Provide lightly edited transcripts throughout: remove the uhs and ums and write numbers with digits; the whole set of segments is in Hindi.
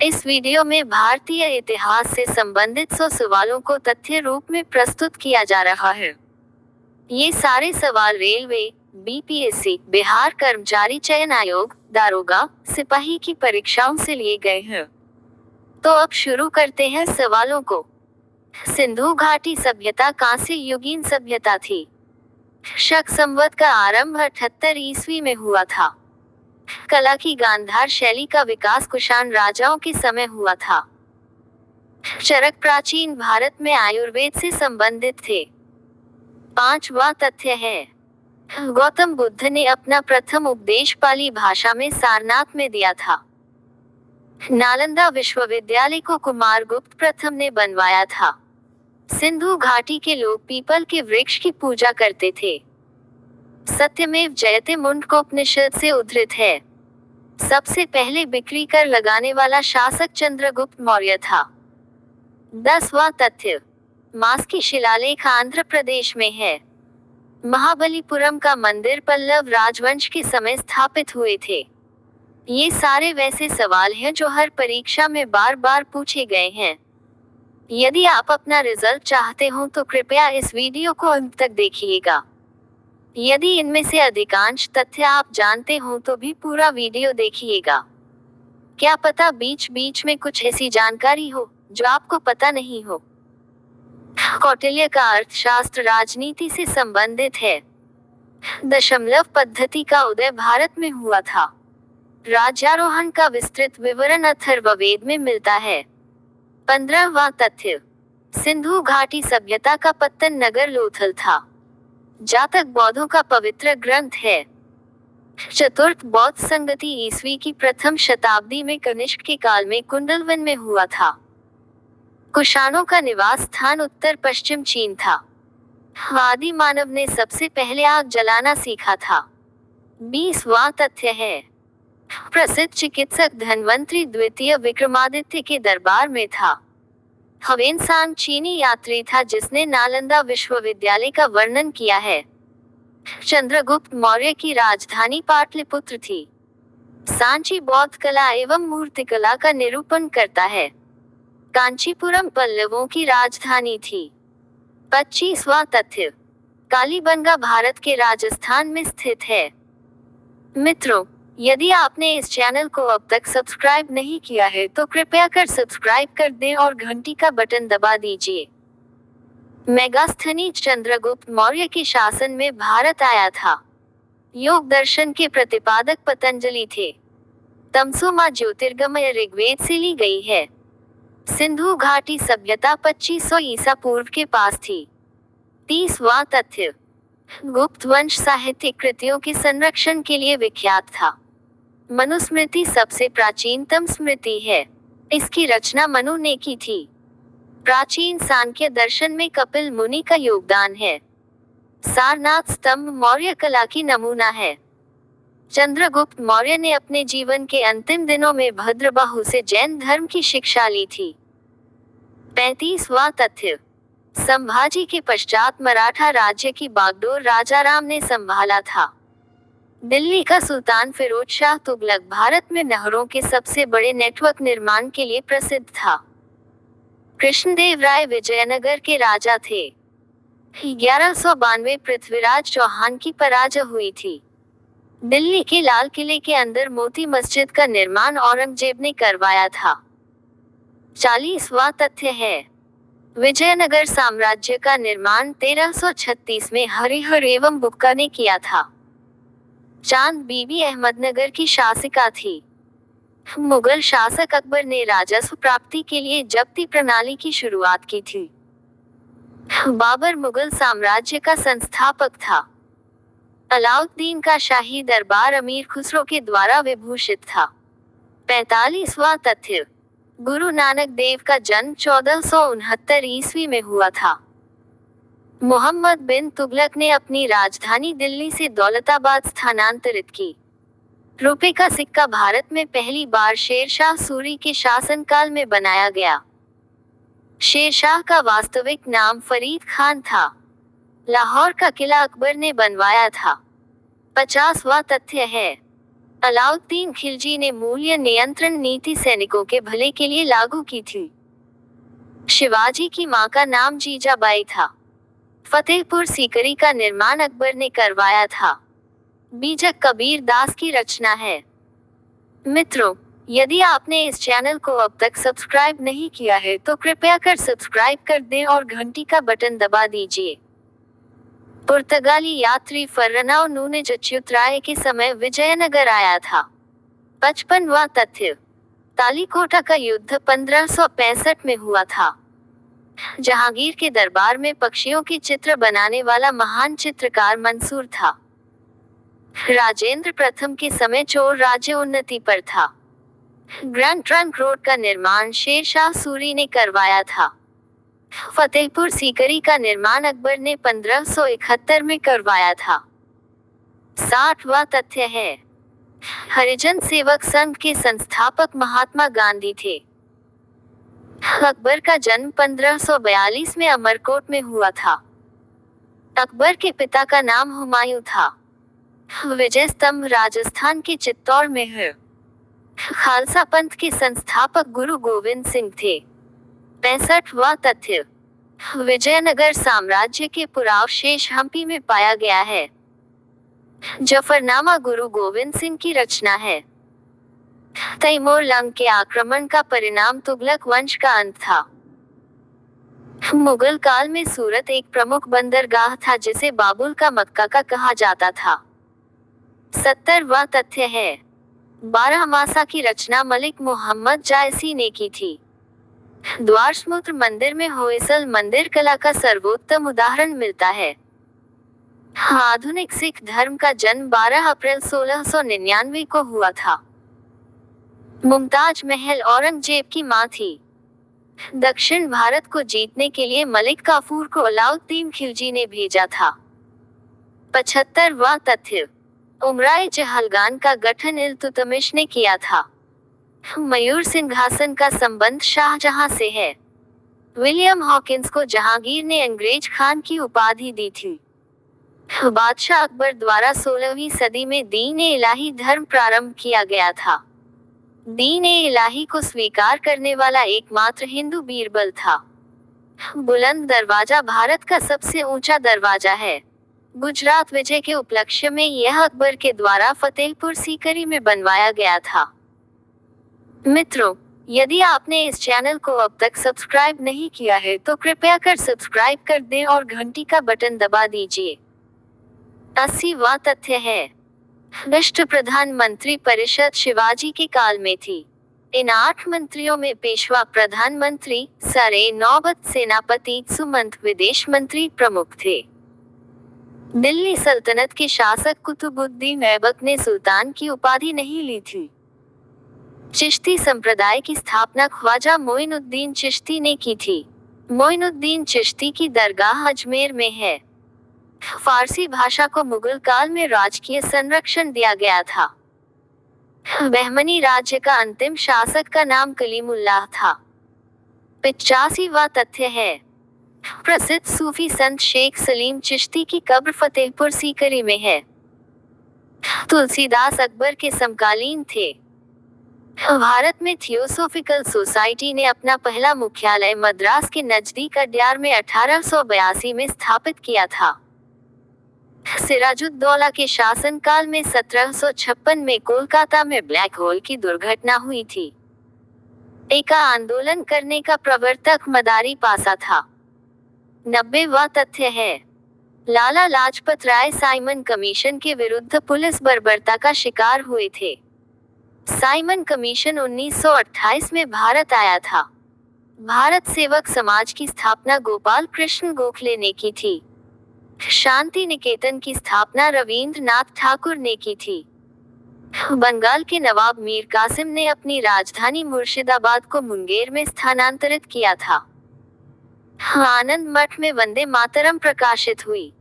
इस वीडियो में भारतीय इतिहास से संबंधित 100 सवालों को तथ्य रूप में प्रस्तुत किया जा रहा है। ये सारे सवाल रेलवे, बीपीएससी, बिहार कर्मचारी चयन आयोग, दारोगा, सिपाही की परीक्षाओं से लिए गए हैं। तो अब शुरू करते हैं सवालों को। सिंधु घाटी सभ्यता कांस्य युगीन सभ्यता थी। शक संवत का आरंभ 78 ईस्वी में हुआ था। कला की गांधार शैली का विकास कुषाण राजाओं के समय हुआ था। चरक प्राचीन भारत में आयुर्वेद से संबंधित थे। 5वां तथ्य है, गौतम बुद्ध ने अपना प्रथम उपदेश पाली भाषा में सारनाथ में दिया था। नालंदा विश्वविद्यालय को कुमारगुप्त प्रथम ने बनवाया था। सिंधु घाटी के लोग पीपल के वृक्ष की पूजा करते थे। सत्यमेव जयते मुंडकोपनिषद से उद्धृत है। सबसे पहले बिक्री कर लगाने वाला शासक चंद्रगुप्त मौर्य था। 10वां तथ्य, मास की शिलालेख आंध्र प्रदेश में है। महाबलीपुरम का मंदिर पल्लव राजवंश के समय स्थापित हुए थे। ये सारे वैसे सवाल हैं जो हर परीक्षा में बार बार पूछे गए हैं। यदि आप अपना रिजल्ट चाहते हो तो कृपया इस वीडियो को अंत तक देखिएगा। यदि इनमें से अधिकांश तथ्य आप जानते हो तो भी पूरा वीडियो देखिएगा। क्या पता बीच बीच में कुछ ऐसी जानकारी हो जो आपको पता नहीं हो। कौटिल्य का अर्थशास्त्र राजनीति से संबंधित है। दशमलव पद्धति का उदय भारत में हुआ था। राज्यारोहण का विस्तृत विवरण अथर्ववेद में मिलता है। 15वां तथ्य, सिंधु घाटी सभ्यता का पत्तन नगर लोथल था। जातक बौद्धों का पवित्र ग्रंथ है। चतुर्थ बौद्ध संगति ईस्वी की प्रथम शताब्दी में कनिष्क के काल में कुंडलवन में हुआ था। कुषाणों का निवास स्थान उत्तर पश्चिम चीन था। आदि मानव ने सबसे पहले आग जलाना सीखा था। 20वां तथ्य है, प्रसिद्ध चिकित्सक धन्वंतरी द्वितीय विक्रमादित्य के दरबार में था। ह्वेनसांग चीनी यात्री था जिसने नालंदा विश्वविद्यालय का वर्णन किया है। चंद्रगुप्त मौर्य की राजधानी पाटलिपुत्र थी। सांची बौद्ध कला एवं मूर्तिकला का निरूपण करता है। कांचीपुरम पल्लवों की राजधानी थी। 25वां तथ्य, कालीबंगा भारत के राजस्थान में स्थित है। मित्रों, यदि आपने इस चैनल को अब तक सब्सक्राइब नहीं किया है तो कृपया कर सब्सक्राइब कर दें और घंटी का बटन दबा दीजिए। मेगास्थनीज चंद्रगुप्त मौर्य के शासन में भारत आया था। योग दर्शन के प्रतिपादक पतंजलि थे। तमसोमा ज्योतिर्गमय ऋग्वेद से ली गई है। सिंधु घाटी सभ्यता 2500 ईसा पूर्व के पास थी। 30वां तथ्य, गुप्त वंश साहित्यिक कृतियों के संरक्षण के लिए विख्यात था। मनुस्मृति सबसे प्राचीनतम स्मृति है। इसकी रचना मनु ने की थी। प्राचीन सांख्य दर्शन में कपिल मुनि का योगदान है। सारनाथ स्तंभ मौर्य कला की नमूना है। चंद्रगुप्त मौर्य ने अपने जीवन के अंतिम दिनों में भद्रबाहु से जैन धर्म की शिक्षा ली थी। 35वां तथ्य, संभाजी के पश्चात मराठा राज्य की बागडोर राजाराम ने संभाला था। दिल्ली का सुल्तान फिरोज शाह तुगलक भारत में नहरों के सबसे बड़े नेटवर्क निर्माण के लिए प्रसिद्ध था। कृष्णदेव राय विजयनगर के राजा थे। 1192 पृथ्वीराज चौहान की पराजय हुई थी। दिल्ली के लाल किले के अंदर मोती मस्जिद का निर्माण औरंगजेब ने करवाया था। 40वां तथ्य है, विजयनगर साम्राज्य का निर्माण 1336 में हरिहर एवं बुक्का ने किया था। चांद बीबी अहमदनगर की शासिका थी। मुगल शासक अकबर ने राजस्व प्राप्ति के लिए जब्ती प्रणाली की शुरुआत की थी। बाबर मुगल साम्राज्य का संस्थापक था। अलाउद्दीन का शाही दरबार अमीर खुसरो के द्वारा विभूषित था। 45वां तथ्य, गुरु नानक देव का जन्म 1469 ईस्वी में हुआ था। मोहम्मद बिन तुगलक ने अपनी राजधानी दिल्ली से दौलताबाद स्थानांतरित की। रुपए का सिक्का भारत में पहली बार शेरशाह सूरी के शासनकाल में बनाया गया। शेरशाह का वास्तविक नाम फरीद खान था। लाहौर का किला अकबर ने बनवाया था। 50वां तथ्य है, अलाउद्दीन खिलजी ने मूल्य नियंत्रण नीति सैनिकों के भले के लिए लागू की थी। शिवाजी की मां का नाम जीजाबाई था। फतेहपुर सीकरी का निर्माण अकबर ने करवाया था। बीजक कबीर दास की रचना है। मित्रों, यदि आपने इस चैनल को अब तक सब्सक्राइब नहीं किया है तो कृपया कर सब्सक्राइब कर दें और घंटी का बटन दबा दीजिए। पुर्तगाली यात्री फर्रनाओ नूनेज अच्युतराय के समय विजयनगर आया था। 55वां तथ्य, तालीकोटा का युद्ध 1565 में हुआ था। जहांगीर के दरबार में पक्षियों के चित्र बनाने वाला महान चित्रकार मंसूर था। राजेंद्र प्रथम के समय चोर राज्य उन्नति पर था। ग्रैंड ट्रंक रोड का निर्माण शेर शाह सूरी ने करवाया था। फतेहपुर सीकरी का निर्माण अकबर ने 1571 में करवाया था। 60वां तथ्य है, हरिजन सेवक संघ के संस्थापक महात्मा गांधी थे। अकबर का जन्म 1542 में अमरकोट में हुआ था। अकबर के पिता का नाम हुमायूं था। विजय स्तंभ राजस्थान के चित्तौड़ में है। खालसा पंथ के संस्थापक गुरु गोविंद सिंह थे। 65वां तथ्य, विजयनगर साम्राज्य के पुरावशेष हम्पी में पाया गया है। जफरनामा गुरु गोविंद सिंह की रचना है। तैमूर लंग के आक्रमण का परिणाम तुगलक वंश का अंत था। मुगल काल में सूरत एक प्रमुख बंदरगाह था जिसे बाबुल का मक्का का कहा जाता था। 70वां तथ्य है, बारहमासा की रचना मलिक मोहम्मद जायसी ने की थी। द्वारसमुद्र मंदिर में होयसल मंदिर कला का सर्वोत्तम उदाहरण मिलता है। आधुनिक सिख धर्म का जन्म 12 अप्रैल 1699 को हुआ था। मुमताज महल औरंगजेब की मां थी। दक्षिण भारत को जीतने के लिए मलिक काफूर को अलाउद्दीन खिलजी ने भेजा था। 75वां तथ्य, उमराए जहलगान का गठन इल्तुतमिश ने किया था। मयूर सिंहासन का संबंध शाहजहां से है। विलियम हॉकिंस को जहांगीर ने अंग्रेज खान की उपाधि दी थी। बादशाह अकबर द्वारा 16वीं सदी में दीन-ए-इलाही धर्म प्रारंभ किया गया था। दीन-ए-इलाही को स्वीकार करने वाला एकमात्र हिंदू बीरबल था। बुलंद दरवाजा भारत का सबसे ऊंचा दरवाजा है। गुजरात विजय के उपलक्ष्य में यह अकबर के द्वारा फतेहपुर सीकरी में बनवाया गया था। मित्रों, यदि आपने इस चैनल को अब तक सब्सक्राइब नहीं किया है तो कृपया कर सब्सक्राइब कर दें और घंटी का बटन दबा दीजिए। 80वां तथ्य है, राष्ट्र प्रधानमंत्री परिषद शिवाजी के काल में थी। इन 8 मंत्रियों में पेशवा प्रधानमंत्री, सरे नौबत सेनापति, सुमंत विदेश मंत्री प्रमुख थे। दिल्ली सल्तनत के शासक कुतुबुद्दीन ऐबक ने सुल्तान की उपाधि नहीं ली थी। चिश्ती संप्रदाय की स्थापना ख्वाजा मोइनुद्दीन चिश्ती ने की थी। मोइनुद्दीन चिश्ती की दरगाह अजमेर में है। फारसी भाषा को मुगल काल में राजकीय संरक्षण दिया गया था। बहमनी राज्य का अंतिम शासक का नाम कलीमुल्लाह था। 85वां तथ्य है, प्रसिद्ध सूफी संत शेख सलीम चिश्ती की कब्र फतेहपुर सीकरी में है। तुलसीदास अकबर के समकालीन थे। भारत में थियोसोफिकल सोसाइटी ने अपना पहला मुख्यालय मद्रास के नजदीक अड्यार में 1882 में स्थापित किया था। सिराजुद्दौला के शासनकाल में 1756 में कोलकाता में ब्लैक होल की दुर्घटना हुई थी। एका आंदोलन करने का प्रवर्तक मदारी पासा था। 90वां तथ्य है, लाला लाजपत राय साइमन कमीशन के विरुद्ध पुलिस बर्बरता का शिकार हुए थे। साइमन कमीशन 1928 में भारत आया था। भारत सेवक समाज की स्थापना गोपाल कृष्ण गोखले ने की थी। शांति निकेतन की स्थापना रविंद्रनाथ ठाकुर ने की थी। बंगाल के नवाब मीर कासिम ने अपनी राजधानी मुर्शिदाबाद को मुंगेर में स्थानांतरित किया था। आनंद मठ में वंदे मातरम प्रकाशित हुई।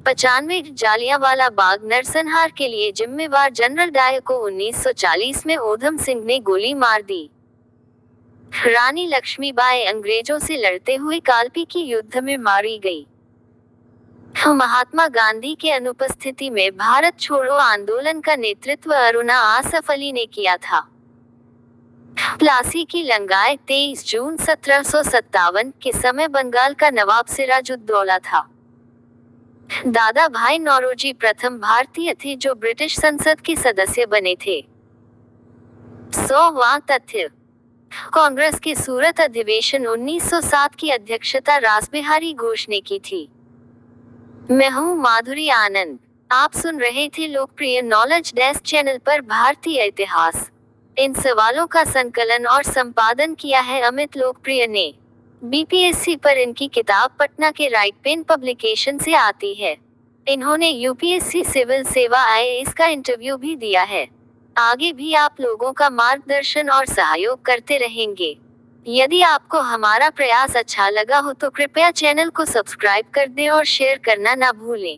95 जालियांवाला बाग नरसंहार के लिए जिम्मेवार जनरल डायर को 1940 में ऊधम सिंह ने गोली मार दी। रानी लक्ष्मीबाई अंग्रेजों से लड़ते हुए कालपी की युद्ध में मारी गई। महात्मा गांधी के अनुपस्थिति में भारत छोड़ो आंदोलन का नेतृत्व अरुणा आसफ अली ने किया था। प्लासी की लंगाई 23 जून 1757 के समय बंगाल का नवाब सिराजुद्दौला था। दादा भाई नौरोजी प्रथम भारतीय थे जो ब्रिटिश संसद के सदस्य बने थे। 100वां तथ्य, कांग्रेस के सूरत अधिवेशन 1907 की अध्यक्षता रासबिहारी घोष ने की थी। मैं हूँ माधुरी आनंद, आप सुन रहे थे लोकप्रिय नॉलेज डेस्क चैनल पर भारतीय इतिहास। इन सवालों का संकलन और संपादन किया है अमित लोकप्रिय ने। बीपीएससी पर इनकी किताब पटना के राइट पेन पब्लिकेशन से आती है। इन्होंने यूपीएससी सिविल सेवा आईएएस का इंटरव्यू भी दिया है। आगे भी आप लोगों का मार्गदर्शन और सहयोग करते रहेंगे। यदि आपको हमारा प्रयास अच्छा लगा हो तो कृपया चैनल को सब्सक्राइब कर दें और शेयर करना ना भूलें।